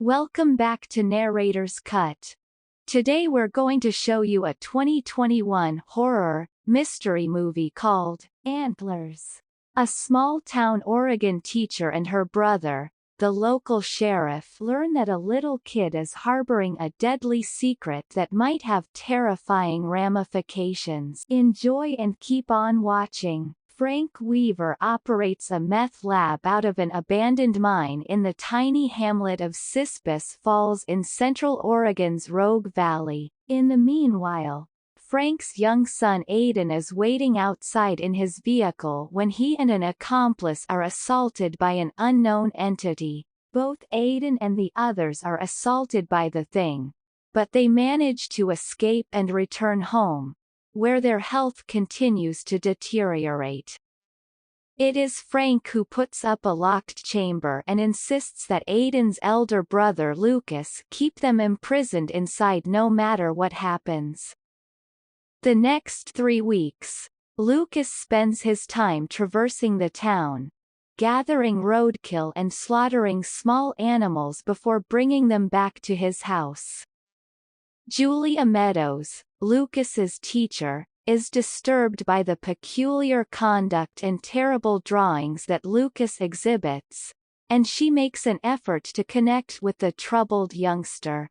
Welcome back to Narrator's Cut. Today we're going to show you a 2021 horror, mystery movie called Antlers. A small-town Oregon teacher and her brother, the local sheriff, learn that a little kid is harboring a deadly secret that might have terrifying ramifications. Enjoy and keep on watching. Frank Weaver operates a meth lab out of an abandoned mine in the tiny hamlet of Cispus Falls in central Oregon's Rogue Valley. In the meanwhile, Frank's young son Aiden is waiting outside in his vehicle when he and an accomplice are assaulted by an unknown entity. Both Aiden and the others are assaulted by the thing, but they manage to escape and return home, where their health continues to deteriorate. It is Frank who puts up a locked chamber and insists that Aiden's elder brother Lucas keep them imprisoned inside no matter what happens. The next 3 weeks, Lucas spends his time traversing the town, gathering roadkill and slaughtering small animals before bringing them back to his house. Julia Meadows, Lucas's teacher, is disturbed by the peculiar conduct and terrible drawings that Lucas exhibits, and she makes an effort to connect with the troubled youngster.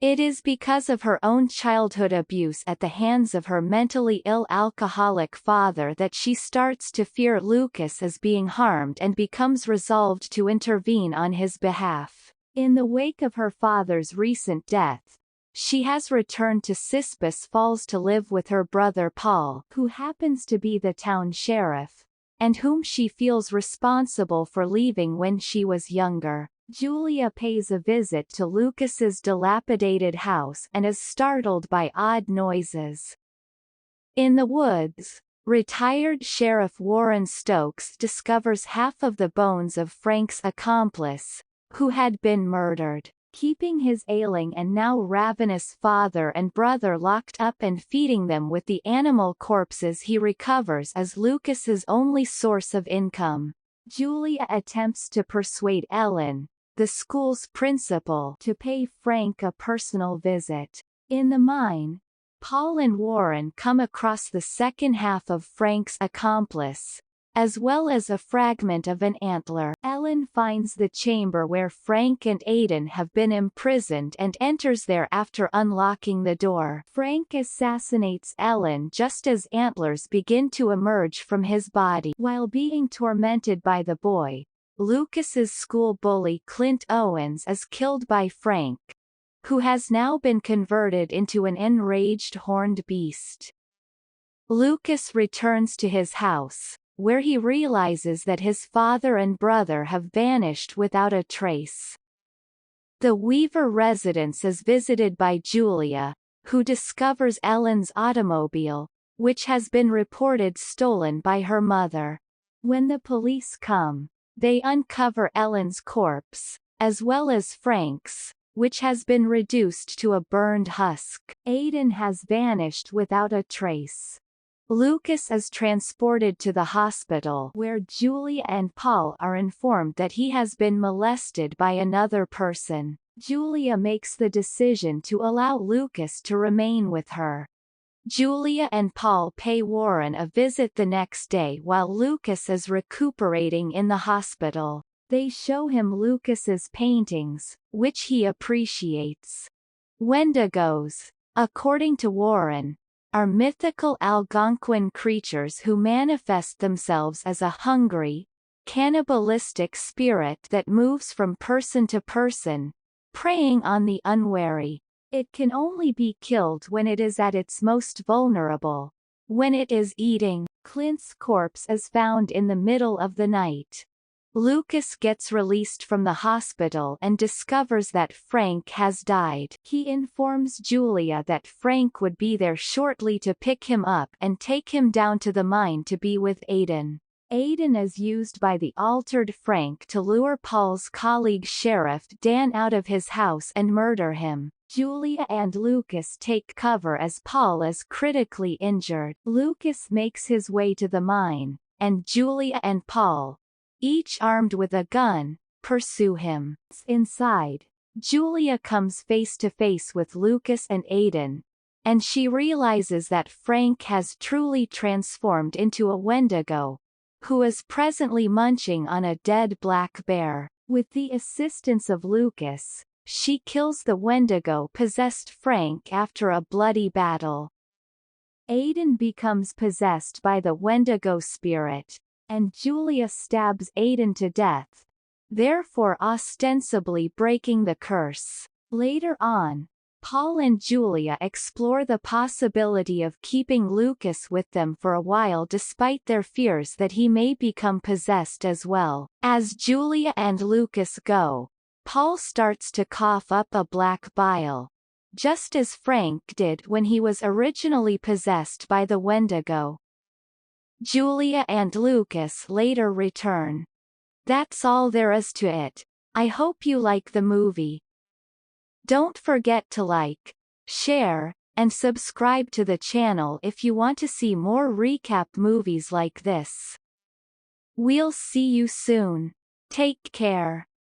It is because of her own childhood abuse at the hands of her mentally ill alcoholic father that she starts to fear Lucas is being harmed and becomes resolved to intervene on his behalf. In the wake of her father's recent death, she has returned to Cispus Falls to live with her brother Paul, who happens to be the town sheriff, and whom she feels responsible for leaving when she was younger. Julia pays a visit to Lucas's dilapidated house and is startled by odd noises. In the woods, retired Sheriff Warren Stokes discovers half of the bones of Frank's accomplice, who had been murdered. Keeping his ailing and now ravenous father and brother locked up and feeding them with the animal corpses he recovers is Lucas's only source of income. Julia attempts to persuade Ellen, the school's principal, to pay Frank a personal visit. In the mine, Paul and Warren come across the second half of Frank's accomplice, as well as a fragment of an antler. Ellen finds the chamber where Frank and Aiden have been imprisoned and enters there after unlocking the door. Frank assassinates Ellen just as antlers begin to emerge from his body. While being tormented by the boy, Lucas's school bully Clint Owens is killed by Frank, who has now been converted into an enraged horned beast. Lucas returns to his house, where he realizes that his father and brother have vanished without a trace. The Weaver residence is visited by Julia, who discovers Ellen's automobile, which has been reported stolen by her mother. When the police come, they uncover Ellen's corpse, as well as Frank's, which has been reduced to a burned husk. Aiden has vanished without a trace. Lucas is transported to the hospital where Julia and Paul are informed that he has been molested by another person. Julia makes the decision to allow Lucas to remain with her. Julia and Paul pay Warren a visit the next day while Lucas is recuperating in the hospital. They show him Lucas's paintings, which he appreciates. Wendigos, according to Warren, are mythical Algonquin creatures who manifest themselves as a hungry, cannibalistic spirit that moves from person to person, preying on the unwary. It can only be killed when it is at its most vulnerable. When it is eating, Clint's corpse is found in the middle of the night. Lucas gets released from the hospital and discovers that Frank has died. He informs Julia that Frank would be there shortly to pick him up and take him down to the mine to be with Aiden. Aiden is used by the altered Frank to lure Paul's colleague Sheriff Dan out of his house and murder him. Julia and Lucas take cover as Paul is critically injured. Lucas makes his way to the mine, and Julia and Paul, each armed with a gun, pursue him. Inside, Julia comes face to face with Lucas and Aiden, and she realizes that Frank has truly transformed into a Wendigo, who is presently munching on a dead black bear. With the assistance of Lucas, she kills the Wendigo-possessed Frank after a bloody battle. Aiden becomes possessed by the Wendigo spirit, and Julia stabs Aiden to death, therefore ostensibly breaking the curse. Later on, Paul and Julia explore the possibility of keeping Lucas with them for a while despite their fears that he may become possessed as well. As Julia and Lucas go, Paul starts to cough up a black bile, just as Frank did when he was originally possessed by the Wendigo. Julia and Lucas later return. That's all there is to it. I hope you like the movie. Don't forget to like, share, and subscribe to the channel if you want to see more recap movies like this. We'll see you soon. Take care.